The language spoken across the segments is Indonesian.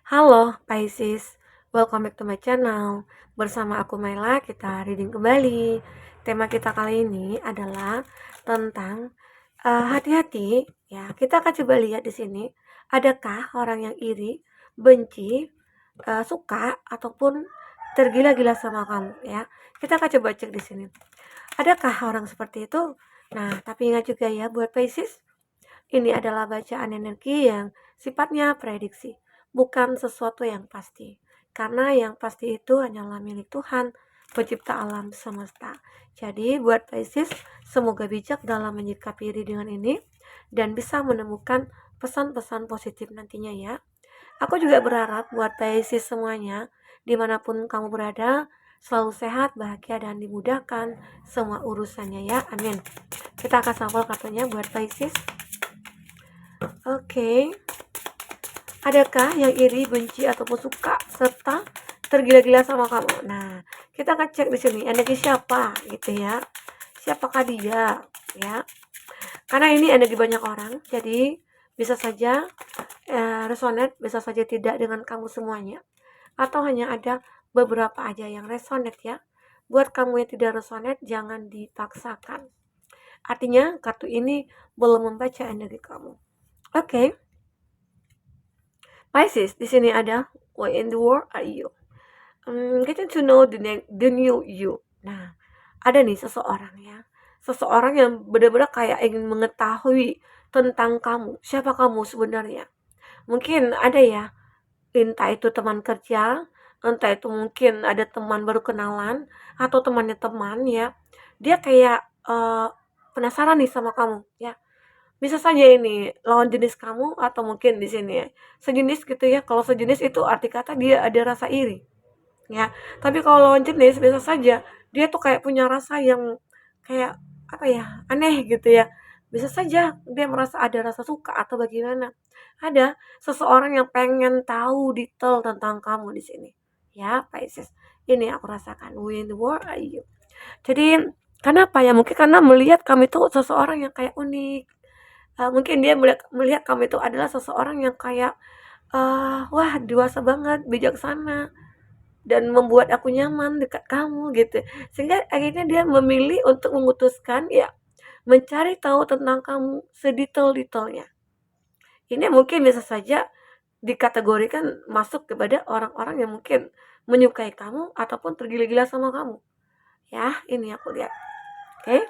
Halo Pisces, welcome back to my channel. Bersama aku Maila, kita reading kembali. Tema kita kali ini adalah tentang hati-hati. Ya, kita akan coba lihat di sini. Adakah orang yang iri, benci, suka ataupun tergila-gila sama kamu? Ya, kita akan coba cek di sini. Adakah orang seperti itu? Nah, tapi ingat juga ya buat Pisces, ini adalah bacaan energi yang sifatnya prediksi, bukan sesuatu yang pasti. Karena yang pasti itu hanyalah milik Tuhan, pencipta alam semesta. Jadi buat Pisces, semoga bijak dalam menyikapi readingan ini dan bisa menemukan pesan-pesan positif nantinya ya. Aku juga berharap buat Pisces semuanya, dimanapun kamu berada, selalu sehat, bahagia, dan dimudahkan semua urusannya ya. Amin. Kita akan sampel kartunya buat Pisces. Oke, adakah yang iri, benci, ataupun suka, serta tergila-gila sama kamu? Nah, kita akan cek di sini energi siapa gitu ya. Siapakah dia ya? Karena ini energi banyak orang, jadi bisa saja resonate, bisa saja tidak dengan kamu semuanya. Atau hanya ada beberapa aja yang resonate ya. Buat kamu yang tidak resonate, jangan dipaksakan. Artinya kartu ini belum membaca energi kamu. Oke. Pisces, di sini ada why in the world are you? Getting to know the new you. Nah, ada nih seseorang ya. Seseorang yang benar-benar kayak ingin mengetahui tentang kamu. Siapa kamu sebenarnya? Mungkin ada ya, entah itu teman kerja, entah itu mungkin ada teman baru kenalan, atau temannya teman ya. Dia kayak penasaran nih sama kamu ya. Bisa saja ini lawan jenis kamu atau mungkin di sini ya, sejenis gitu ya. Kalau sejenis itu arti kata dia ada rasa iri, ya. Tapi kalau lawan jenis bisa saja dia tuh kayak punya rasa yang kayak apa ya, aneh gitu ya. Bisa saja dia merasa ada rasa suka atau bagaimana. Ada seseorang yang pengen tahu detail tentang kamu di sini. Ya, Pisces. Ini aku rasakan. Win the war are you? Jadi kenapa ya? Mungkin karena melihat kamu itu seseorang yang kayak unik. Mungkin dia melihat kamu itu adalah seseorang yang kayak, wah dewasa banget, bijaksana, dan membuat aku nyaman dekat kamu gitu. Sehingga akhirnya dia memilih untuk memutuskan ya, mencari tahu tentang kamu sedetail-detailnya. Ini mungkin bisa saja dikategorikan masuk kepada orang-orang yang mungkin menyukai kamu ataupun tergila-gila sama kamu. Ya, ini aku lihat. Oke.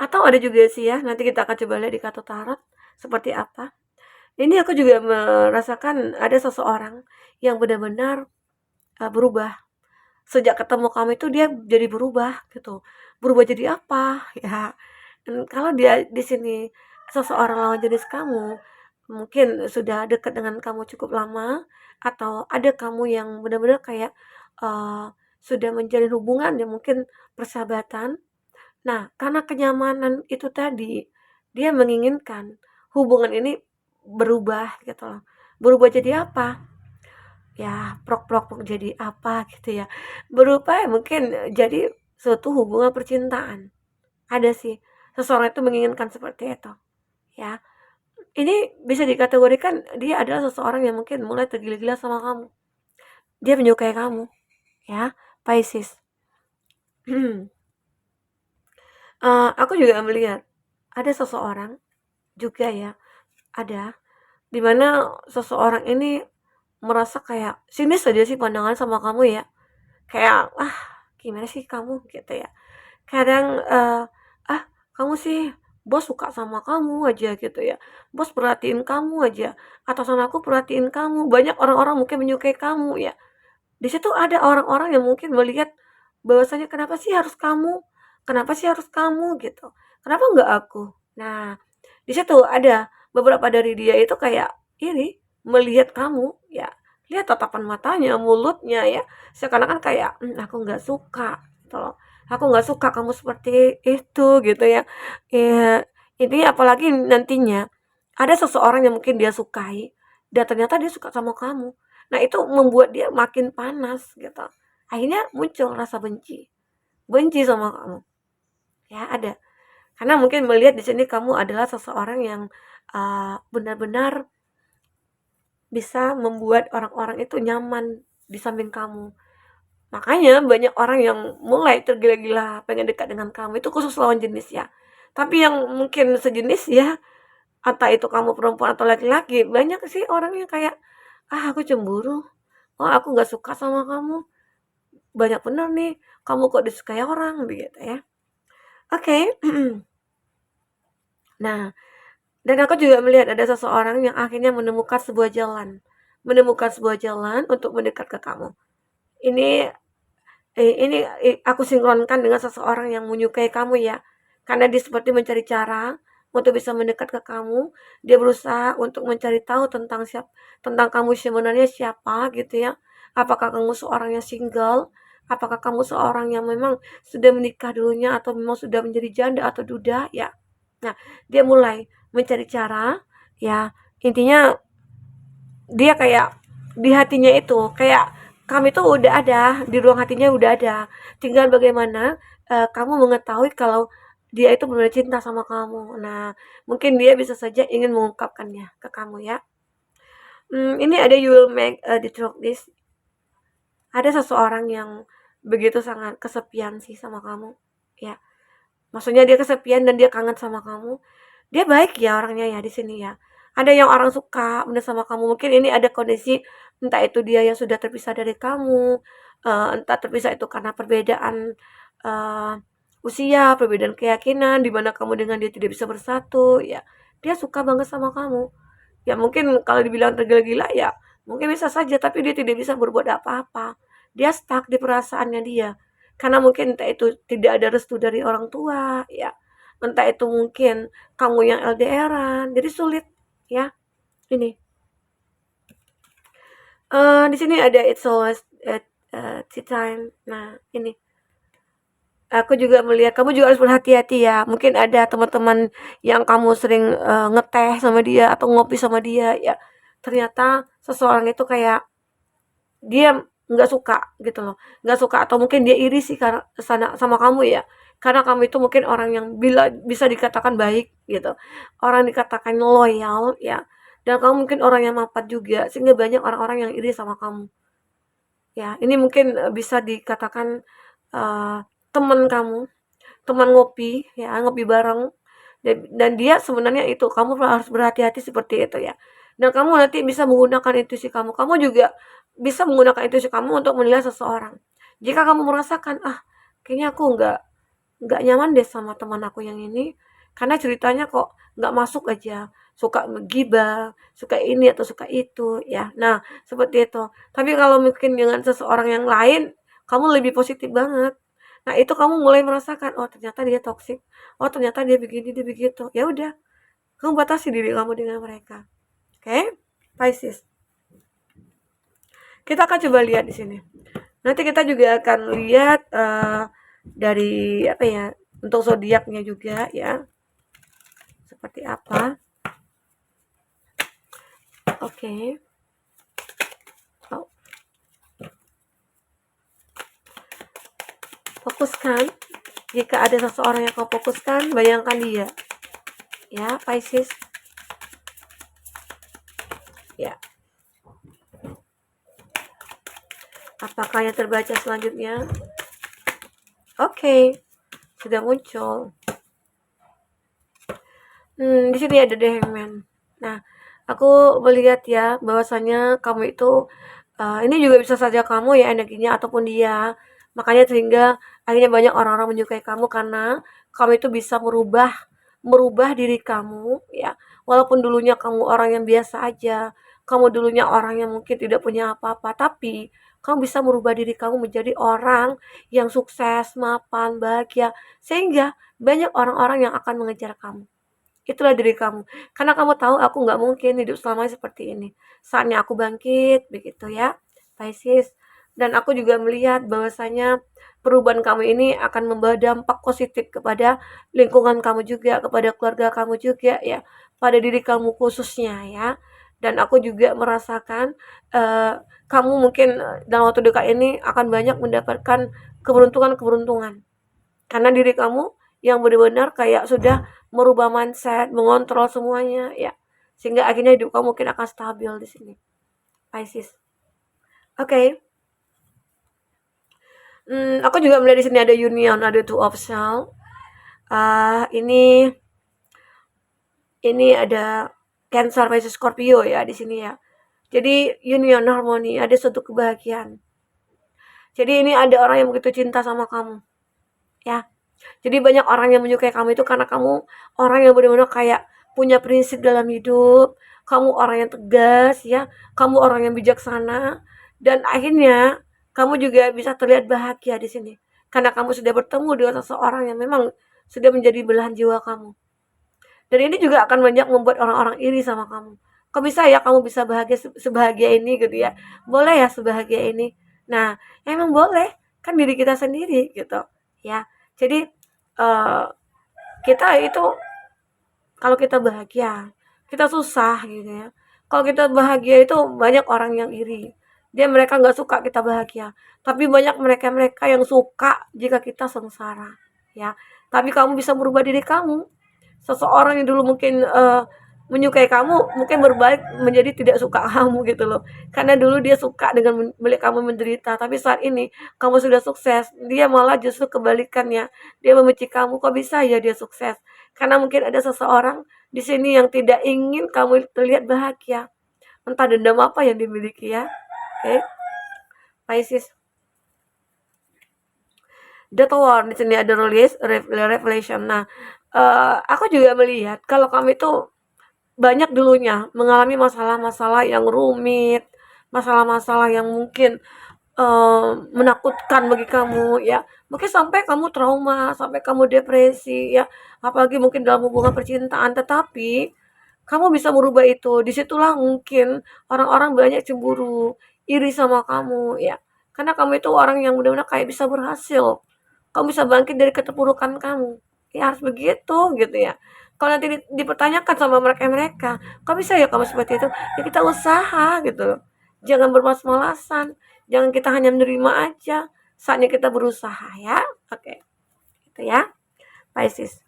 Atau ada juga sih ya, nanti kita akan coba lihat di kartu tarot seperti apa. Ini aku juga merasakan ada seseorang yang benar-benar berubah. Sejak ketemu kamu itu dia jadi berubah gitu. Berubah jadi apa? Ya. Dan kalau dia di sini seseorang lawan jenis kamu, mungkin sudah dekat dengan kamu cukup lama atau ada kamu yang benar-benar kayak sudah menjalin hubungan ya mungkin persahabatan. Nah, karena kenyamanan itu tadi, dia menginginkan hubungan ini berubah gitu loh. Berubah jadi apa? Ya, prok-prok jadi apa gitu ya. Berubah ya mungkin jadi suatu hubungan percintaan. Ada sih, seseorang itu menginginkan seperti itu, ya. Ini bisa dikategorikan dia adalah seseorang yang mungkin mulai tergila-gila sama kamu. Dia menyukai kamu, ya, Pisces. Aku juga melihat ada seseorang juga ya, ada di mana seseorang ini merasa kayak sinis aja sih pandangan sama kamu ya. Kayak, "Ah, gimana sih kamu?" gitu ya. Kadang, "Ah, kamu sih bos suka sama kamu aja," gitu ya. "Bos perhatiin kamu aja, atasan aku perhatiin kamu." Banyak orang-orang mungkin menyukai kamu ya. Di situ ada orang-orang yang mungkin melihat bahwasanya, "Kenapa sih harus kamu? Kenapa sih harus kamu?" gitu. "Kenapa nggak aku?" Nah, di situ ada beberapa dari dia itu kayak iri melihat kamu ya, lihat tatapan matanya, mulutnya ya, seakan-akan kayak, aku nggak suka," gitu loh. "Aku nggak suka kamu seperti itu," gitu ya. Ya, ini apalagi nantinya ada seseorang yang mungkin dia sukai dan ternyata dia suka sama kamu. Nah, itu membuat dia makin panas gitu. Akhirnya muncul rasa benci, benci sama kamu. Ya, ada. Karena mungkin melihat di sini kamu adalah seseorang yang benar-benar bisa membuat orang-orang itu nyaman di samping kamu. Makanya banyak orang yang mulai tergila-gila pengen dekat dengan kamu, itu khusus lawan jenis ya. Tapi yang mungkin sejenis ya, entah itu kamu perempuan atau laki-laki, banyak sih orang yang kayak, "Ah, aku cemburu. Oh, aku nggak suka sama kamu. Banyak bener nih, kamu kok disukai orang," begitu ya. Oke. Nah, dan aku juga melihat ada seseorang yang akhirnya menemukan sebuah jalan untuk mendekat ke kamu. Ini aku sinkronkan dengan seseorang yang menyukai kamu ya, karena dia seperti mencari cara untuk bisa mendekat ke kamu. Dia berusaha untuk mencari tahu tentang kamu sebenarnya siapa gitu ya. Apakah kamu seorang yang single? Apakah kamu seorang yang memang sudah menikah dulunya atau memang sudah menjadi janda atau duda ya. Nah, dia mulai mencari cara ya, intinya dia kayak di hatinya itu, kayak kamu itu udah ada, di ruang hatinya udah ada. Tinggal bagaimana, kamu mengetahui kalau dia itu benar cinta sama kamu. Nah, mungkin dia bisa saja ingin mengungkapkannya ke kamu ya. Ini ada you will make the truth this. Ada seseorang yang begitu sangat kesepian sih sama kamu, ya. Maksudnya dia kesepian dan dia kangen sama kamu. Dia baik ya orangnya ya di sini ya. Ada yang orang suka bener sama kamu. Mungkin ini ada kondisi entah itu dia yang sudah terpisah dari kamu, entah terpisah itu karena perbedaan eh, usia, perbedaan keyakinan, di mana kamu dengan dia tidak bisa bersatu, ya. Dia suka banget sama kamu. Ya mungkin kalau dibilang tergila-gila ya mungkin bisa saja, tapi dia tidak bisa berbuat apa-apa. Dia stuck di perasaannya dia. Karena mungkin entah itu tidak ada restu dari orang tua, ya. Entah itu mungkin kamu yang LDRan, jadi sulit ya. Ini. Di sini ada it's always at tea time. Nah, ini. Aku juga melihat kamu juga harus berhati-hati ya. Mungkin ada teman-teman yang kamu sering ngeteh sama dia atau ngopi sama dia ya. Ternyata seseorang itu kayak dia nggak suka gitu loh, nggak suka atau mungkin dia iri sih karena sana sama kamu ya, karena kamu itu mungkin orang yang bisa dikatakan baik gitu, orang dikatakan loyal ya, dan kamu mungkin orang yang mapan juga sehingga banyak orang-orang yang iri sama kamu ya. Ini mungkin bisa dikatakan eh, teman kamu, teman ngopi ya, ngopi bareng, dan dia sebenarnya itu kamu harus berhati-hati seperti itu ya. Dan kamu nanti bisa menggunakan intuisi kamu. Kamu juga bisa menggunakan intuisi kamu untuk menilai seseorang. Jika kamu merasakan, ah, kayaknya aku nggak nyaman deh sama teman aku yang ini, karena ceritanya kok nggak masuk aja, suka ngegibah, suka ini atau suka itu, ya. Nah, seperti itu. Tapi kalau mungkin dengan seseorang yang lain, kamu lebih positif banget. Nah, itu kamu mulai merasakan, oh ternyata dia toksik, oh ternyata dia begini, dia begitu. Ya udah, kamu batasi diri kamu dengan mereka. Oke? Okay? Pisces. Kita akan coba lihat di sini. Nanti kita juga akan lihat dari apa ya, untuk zodiaknya juga ya. Seperti apa? Oke. Okay. Oh. Fokuskan. Jika ada seseorang yang kau fokuskan, bayangkan dia. Ya, Pisces. Ya. Apakah yang terbaca selanjutnya? Oke. Okay. Sudah muncul. Di sini ada The Hangman. Nah, aku melihat ya bahwasanya kamu itu ini juga bisa saja kamu ya energinya ataupun dia. Makanya sehingga akhirnya banyak orang-orang menyukai kamu karena kamu itu bisa merubah merubah diri kamu ya. Walaupun dulunya kamu orang yang biasa aja, kamu dulunya orang yang mungkin tidak punya apa-apa, tapi kamu bisa merubah diri kamu menjadi orang yang sukses, mapan, bahagia, sehingga banyak orang-orang yang akan mengejar kamu. Itulah diri kamu. Karena kamu tahu aku nggak mungkin hidup selamanya seperti ini. Saatnya aku bangkit, begitu ya, Pisces. Dan aku juga melihat bahwasanya perubahan kamu ini akan membawa dampak positif kepada lingkungan kamu juga, kepada keluarga kamu juga ya, pada diri kamu khususnya ya. Dan aku juga merasakan kamu mungkin dalam waktu dekat ini akan banyak mendapatkan keberuntungan-keberuntungan. Karena diri kamu yang benar-benar kayak sudah merubah mindset, mengontrol semuanya ya. Sehingga akhirnya hidup kamu mungkin akan stabil di sini. Pisces. Oke. Aku juga melihat di sini ada union, ada two of shells. Ini ada Cancer, Pisces, Scorpio ya di sini ya. Jadi union, harmoni, ada suatu kebahagiaan. Jadi ini ada orang yang begitu cinta sama kamu, ya. Jadi banyak orang yang menyukai kamu itu karena kamu orang yang benar-benar kayak punya prinsip dalam hidup, kamu orang yang tegas ya, kamu orang yang bijaksana, dan akhirnya kamu juga bisa terlihat bahagia di sini. Karena kamu sudah bertemu dengan seseorang yang memang sudah menjadi belahan jiwa kamu. Dan ini juga akan banyak membuat orang-orang iri sama kamu. Kok bisa ya kamu bisa bahagia sebahagia ini gitu ya? Boleh ya sebahagia ini? Nah, emang boleh, kan diri kita sendiri gitu ya. Jadi kita itu kalau kita bahagia, kita susah gitu ya. Kalau kita bahagia itu banyak orang yang iri. Mereka nggak suka kita bahagia. Tapi banyak mereka-mereka yang suka jika kita sengsara, ya. Tapi kamu bisa merubah diri kamu. Seseorang yang dulu mungkin menyukai kamu mungkin berbalik menjadi tidak suka kamu gitu loh. Karena dulu dia suka dengan melihat kamu menderita, tapi saat ini kamu sudah sukses, dia malah justru kebalikannya. Dia membenci kamu, kok bisa ya dia sukses? Karena mungkin ada seseorang di sini yang tidak ingin kamu terlihat bahagia. Entah dendam apa yang dimiliki ya. Oke. Pisces. The Tower di sini ada release, revelation. Nah, aku juga melihat kalau kamu itu banyak dulunya mengalami masalah-masalah yang rumit, masalah-masalah yang mungkin menakutkan bagi kamu ya. Mungkin sampai kamu trauma, sampai kamu depresi ya, apalagi mungkin dalam hubungan percintaan, tetapi kamu bisa merubah itu. Disitulah mungkin orang-orang banyak cemburu, iri sama kamu ya. Karena kamu itu orang yang benar-benar kayak bisa berhasil. Kamu bisa bangkit dari keterpurukan kamu. Ya harus begitu gitu ya. Kalau nanti dipertanyakan sama mereka-mereka, kok bisa ya kamu seperti itu? Ya kita usaha gitu loh. Jangan bermalas-malasan. Jangan kita hanya menerima aja. Saatnya kita berusaha ya. Oke. Gitu ya. Pisces.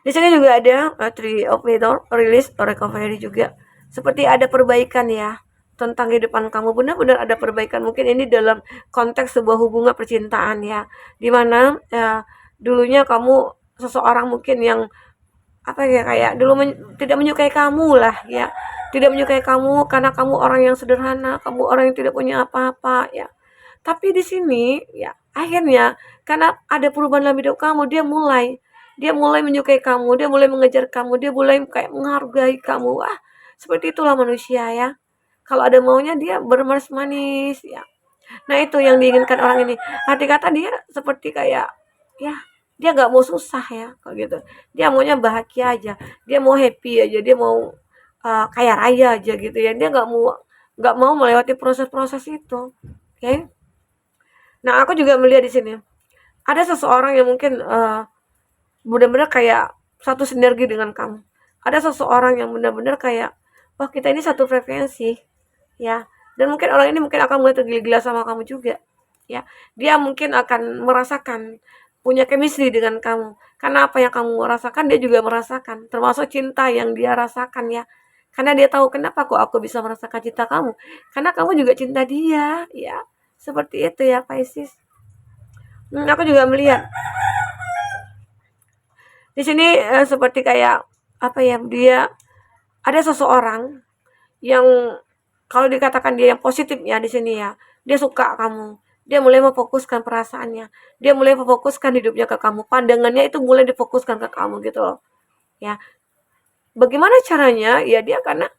Di sini juga ada Three of Mirror, release, recovery juga. Seperti ada perbaikan ya tentang kehidupan kamu, benar-benar ada perbaikan. Mungkin ini dalam konteks sebuah hubungan percintaan ya, dimana dulunya kamu seseorang mungkin yang apa ya, kayak dulu tidak menyukai kamu lah ya, tidak menyukai kamu karena kamu orang yang sederhana, kamu orang yang tidak punya apa-apa ya. Tapi di sini ya akhirnya karena ada perubahan dalam hidup kamu, dia mulai menyukai kamu, dia mulai mengejar kamu, dia mulai kayak menghargai kamu. Wah, seperti itulah manusia ya. Kalau ada maunya dia bermanis-manis ya. Nah, itu yang diinginkan orang ini. Arti kata dia seperti kayak ya dia nggak mau susah ya kalau gitu. Dia maunya bahagia aja. Dia mau happy aja. Dia mau kaya raya aja gitu ya. Dia nggak mau melewati proses-proses itu. Oke. Okay? Nah, aku juga melihat di sini ada seseorang yang mungkin benar-benar kayak satu sinergi dengan kamu. Ada seseorang yang benar-benar kayak, wah kita ini satu frekuensi, ya. Dan mungkin orang ini mungkin akan mulai tergila-gila sama kamu juga, ya. Dia mungkin akan merasakan punya chemistry dengan kamu. Karena apa yang kamu rasakan, dia juga merasakan. Termasuk cinta yang dia rasakan ya. Karena dia tahu kenapa kok aku bisa merasakan cinta kamu. Karena kamu juga cinta dia, ya. Seperti itu ya Pisces. Aku juga melihat di sini seperti kayak apa ya, dia ada seseorang yang kalau dikatakan dia yang positif ya di sini ya, dia suka kamu, dia mulai memfokuskan perasaannya, dia mulai memfokuskan hidupnya ke kamu, pandangannya itu mulai difokuskan ke kamu gitu loh ya. Bagaimana caranya ya, dia karena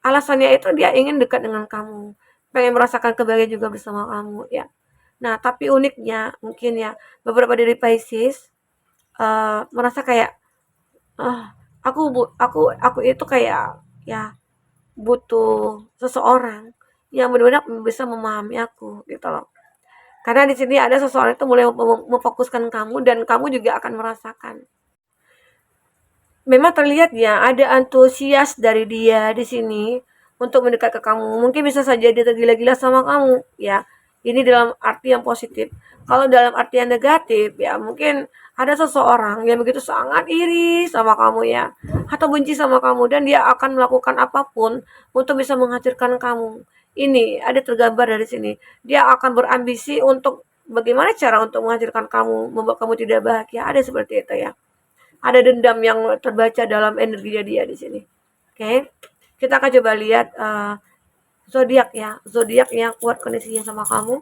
alasannya itu dia ingin dekat dengan kamu, pengen merasakan kebahagiaan juga bersama kamu ya. Nah tapi uniknya mungkin ya beberapa dari Pisces merasa kayak aku itu kayak ya butuh seseorang yang benar-benar bisa memahami aku gitu loh. Karena di sini ada seseorang itu mulai memfokuskan kamu dan kamu juga akan merasakan. Memang terlihat ya ada antusias dari dia di sini untuk mendekat ke kamu. Mungkin bisa saja dia tergila-gila sama kamu ya. Ini dalam arti yang positif. Kalau dalam arti yang negatif, ya mungkin ada seseorang yang begitu sangat iri sama kamu ya, atau benci sama kamu dan dia akan melakukan apapun untuk bisa menghancurkan kamu. Ini ada tergambar dari sini. Dia akan berambisi untuk bagaimana cara untuk menghancurkan kamu, membuat kamu tidak bahagia. Ada seperti itu ya. Ada dendam yang terbaca dalam energi dia di sini. Oke. Kita akan coba lihat zodiak ya. Zodiak yang kuat kondisinya sama kamu.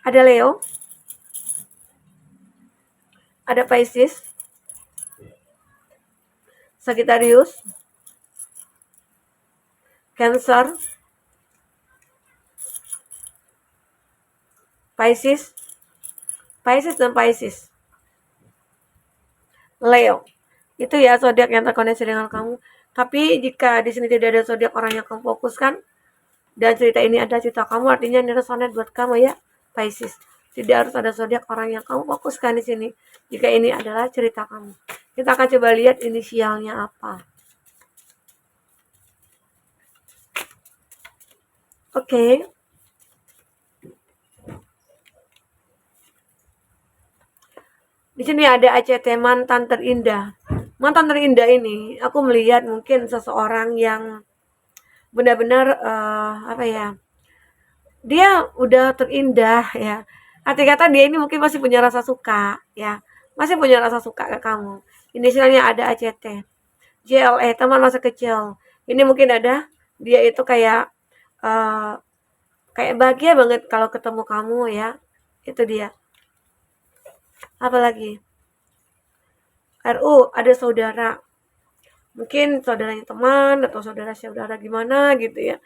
Ada Leo, ada Pisces, Sagittarius, Cancer, Pisces, Pisces dan Pisces. Leo. Itu ya zodiak yang terkoneksi dengan kamu. Tapi jika di sini tidak ada zodiak orang yang kamu fokuskan dan cerita ini ada cerita kamu, artinya ini resonate buat kamu ya, Pisces. Tidak harus ada zodiak orang yang kamu fokuskan di sini. Jika ini adalah cerita kamu. Kita akan coba lihat inisialnya apa. Oke. Di sini ada ACT, mantan terindah. Mantan terindah ini aku melihat mungkin seseorang yang benar-benar apa ya? Dia udah terindah ya. Arti kata dia ini mungkin masih punya rasa suka ya. Masih punya rasa suka ke kamu. Inisialnya ada ACT. JLE, teman masa kecil. Ini mungkin ada dia itu kayak uh, kayak bahagia banget kalau ketemu kamu ya. Itu dia. Apalagi RU, ada saudara. Mungkin saudaranya teman atau saudara-saudara gimana gitu ya.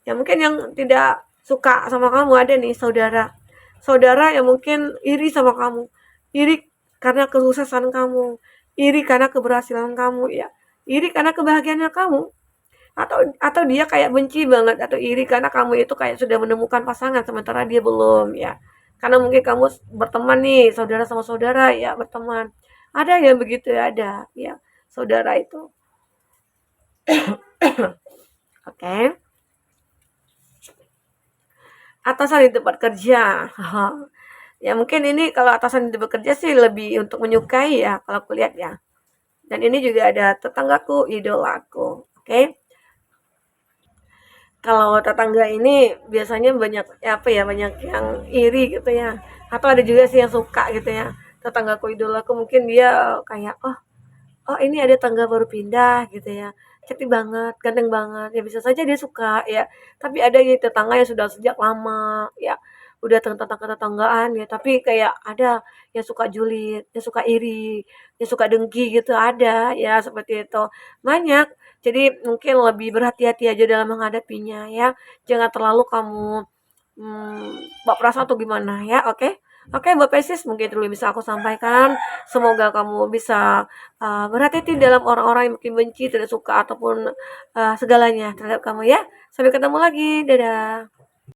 Ya mungkin yang tidak suka sama kamu ada nih saudara. Saudara yang mungkin iri sama kamu. Iri karena kesuksesan kamu. Iri karena keberhasilan kamu ya. Iri karena kebahagiaannya kamu. Atau dia kayak benci banget atau iri karena kamu itu kayak sudah menemukan pasangan sementara dia belum ya. Karena mungkin kamu berteman nih, saudara sama saudara ya, berteman. Ada yang begitu ya, ada ya. Saudara itu. Oke. Atasan di tempat kerja. Ya mungkin ini kalau atasan di tempat kerja sih lebih untuk menyukai ya kalau aku lihat ya. Dan ini juga ada tetanggaku, idolaku. Oke. Kalau tetangga ini biasanya banyak ya apa ya, banyak yang iri gitu ya. Atau ada juga sih yang suka gitu ya. Tetanggaku, idolaku mungkin dia kayak oh ini ada tangga baru pindah gitu ya, cantik banget, ganteng banget, ya bisa saja dia suka ya. Tapi ada yang tetangga yang sudah sejak lama ya, udah tetanggaan ya, tapi kayak ada yang suka julid, yang suka iri, yang suka dengki gitu, ada ya seperti itu, banyak. Jadi mungkin lebih berhati-hati aja dalam menghadapinya ya, jangan terlalu kamu baperan atau gimana ya, oke? Oke, Mbak Pesis, mungkin itu dulu bisa aku sampaikan. Semoga kamu bisa berhati-hati dalam orang-orang yang mungkin benci, tidak suka ataupun segalanya terhadap kamu ya. Sampai ketemu lagi. Dadah.